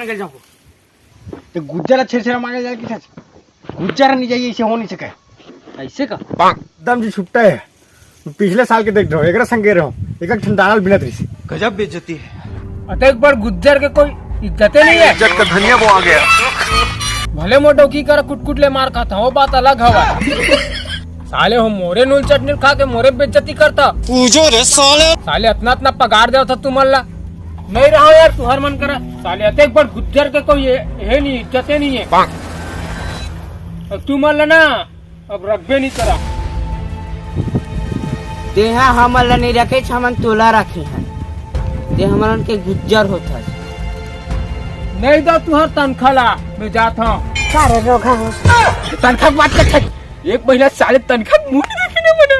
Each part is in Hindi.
मांगे जाओ तो गुज्जर छेड़छेड़ा मांगे जाए किसा गुज्जर नहीं जाइए ऐसे हो नहीं सके ऐसे का एकदम जी छुट्टा है पिछले साल के देख रहो एक संगे रहो एक ठंडाल बिना रही गजब बेइज्जती है। अतः एक बार गुज्जर के कोई इज्जते नहीं है। इज्जत का धनिया वो आ गया। भले मोटो की कर कुटकुटले मार खाता वो बात अलग हवा साले हो मोरे नूल चटनी खा के मोरे बेइज्जती करता साले इतना इतना पगार देता तू मल्ला नहीं रहा यार तू हर मन करा साले अतः एक बार गुज्जर के कोई है नहीं इज्जते नहीं है अब तू मल्ला ना अब रखबे नहीं करा देहा हमला नहीं रखे हमन तोला रखे हैं दे हमन के गुज्जर होता है नहीं दो तू हर तनखा ला मैं जाता हूँ सारे रोगा हो तनखा बात कर एक महीना साले तनखा मुंह नहीं देखी ना मैंने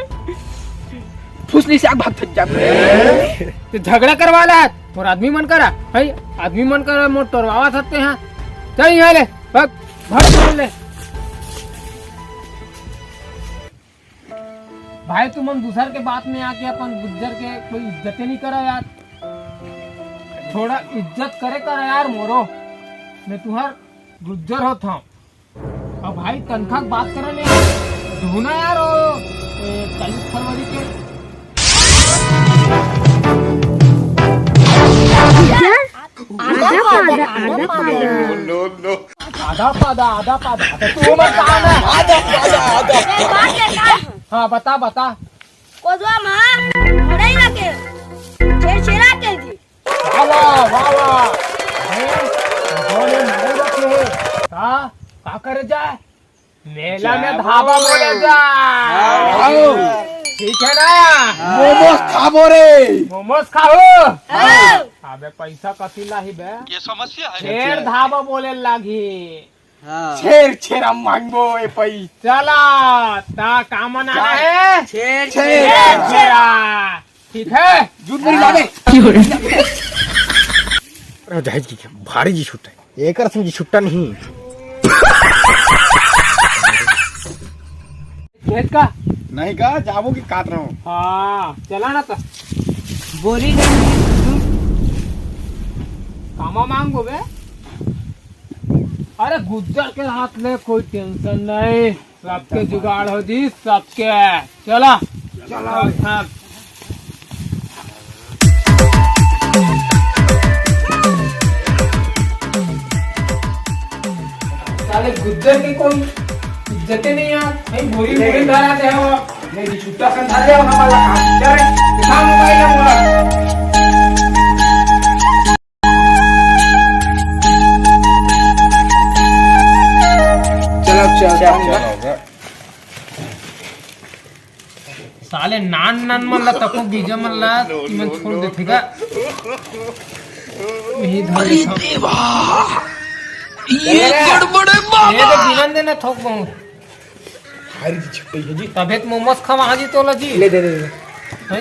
फुसली से आग भाग थक जा तो झगड़ा करवा ला और आदमी मन करा भाई आदमी मन करा मोर तोड़वा सकते हैं चल यहाँ ले भाग भाग ले भाई तुम हम दूसर के बात में आके अपन गुज्जर के कोई इज्जत नहीं करा यार थोड़ा इज्जत करे कर यार मोरो मैं तुहार गुज्जर होता हूँ अब भाई तनखा बात करे नहीं ढूंढना यार 23 फरवरी के आधा पादा तू मत हाँ बता कोजवा मां थोड़े ही लगे छेड़ा के जी वाह बोले नहीं रखे का करे जाए मेला में धाबा बोले जाए ठीक है ना मोमोज खाओ अबे पैसा कथी लाही बे ये समस्या है। शेर धाबा बोले लागी छेड़ मांगो ए पई चला ता काम आना है छेड़ ठीक है झूठ नहीं लावे जाहिर की भारी जी छुट्टा है एक रसम जी छुट्टा नहीं खेत का नहीं का जाबो की काट रहा हूँ हाँ चला ना तो बोली कामा मांगो बे अरे गुज्जर के हाथ में कोई टेंशन नहीं सबके जुगाड़ हो दी सबके चला हाँ साले गुज्जर की कोई इज्जत नहीं यार नहीं बोरी बोरी धरा दे हो नहीं छुट्टा संधा दे हो हमारा काम चल दिखा मोबाइल मोरा चल साले नान मल्ला तको बीजा मल्ला मैं छोड़ देते का यही धरे ये गड़बड़ है बाबा। ये तो बिलन देना थोक बहुत भारी जी छुट्टा है जी तबीयत मोमोज खवा हाजी तोला जी ले दे है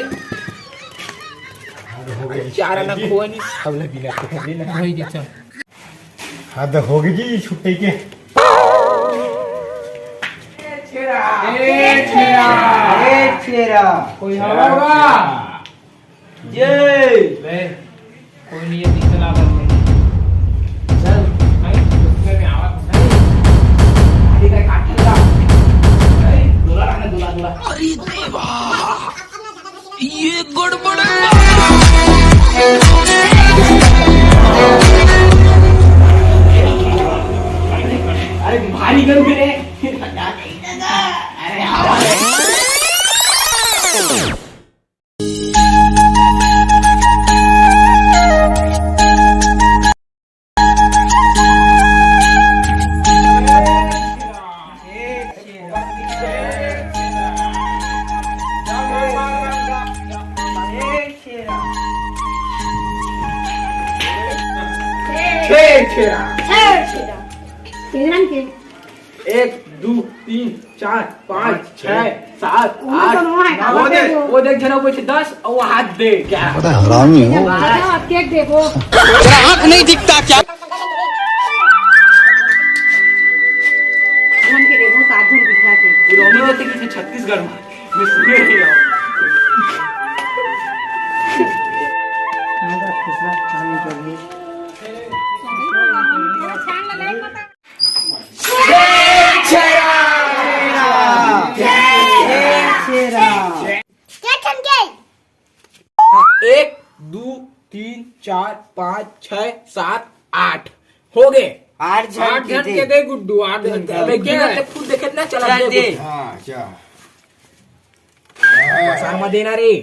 चार ना खोनी हमले बिना के देना भाई जी चल हद हो गई जी छुट्टे के छेड़ा कोई हवा होगा जय ले कोई नहीं है दिख चला बस चल भाई उसके में आवाज नहीं अरे का काट लगा अरे दूला रखना दूला अरे देवा ये गड़बड़ है। अरे भारी गन भी रे एक दो तीन चार पाँच छह सात आठ वो देख जना कुछ 10 और वो हाथ दे क्या हरामी हो केक देखो आँख नहीं दिखता क्या। के देखो 7 जन दिखा के रोमी जैसे किसी छत्तीसगढ़ में मैं सुने ही रहा क्या चमके? 1 2 3 4 5 6 7 8 हो गए। 8 8 घंटे दे गुड्डू, 8 घंटे खुद देखत ना चला चल दे। हाँ क्या पसार मध्ये येणार रे।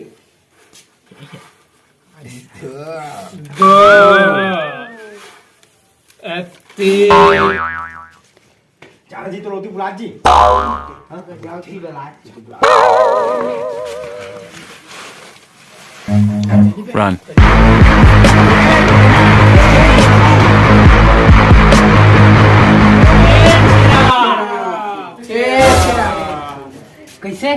चारा जी तो रोटी बुला जी Run. कैसे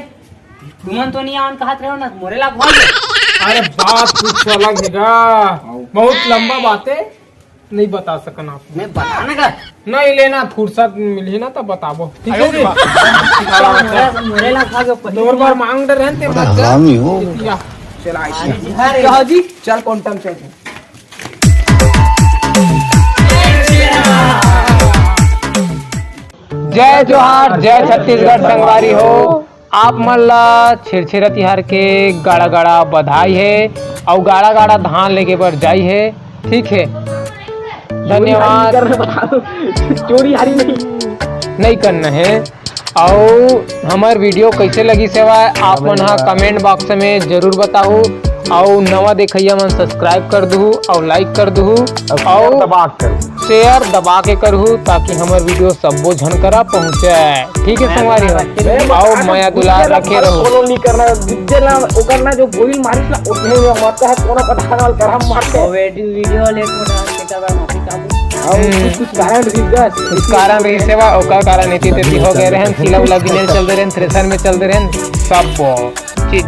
तुमन तो नहीं आवन कहत रहे हो ना मोरे लाग हो गए। अरे बात कुछ अलग है गा, बहुत लंबा बात है, नहीं बता सकना आप। मैं बताना का नहीं लेना, फुर्सत मिली ना तो बताबो, ठीक है जी? मोरे लाग भागो पहले। दो बार मांग रहे हैं ते चला कहो जी चल क्वांटम चल। जय जोहार, जय छत्तीसगढ़ संगवारी हो। आप मन ला छिरछिरा तिहार के गाड़ा गाड़ा बधाई है और गाड़ा गाड़ा धान लेके बर जाई है, ठीक है? धन्यवाद। चोरी हारी नहीं करना है। और हमार वीडियो कैसे लगी सेवा आप मन हा कमेंट बॉक्स में जरूर बताओ, और नवा देखिए मन सब्सक्राइब कर दू और लाइक कर दू और दबा कर शेयर दबा के करहू ताकि हमार वीडियो सबो झन करा पहुँचे, ठीक है संगवारी हो? और माया दुलार रखे रहो। फॉलो नहीं करना विद्या ना ओ करना जो गोइल मारिस ना उसने में मत है कोनो पता ना कर हम मारते वीडियो लेट हो रहा है का माफी काबू कुछ कारण दिग्गज कुछ कारण रही सेवा ओका कारण नीति तेती हो गए रहन, खिला उला बिनेल चल रहे रहन, थ्रेसर में चल रहे रहन, सब चीज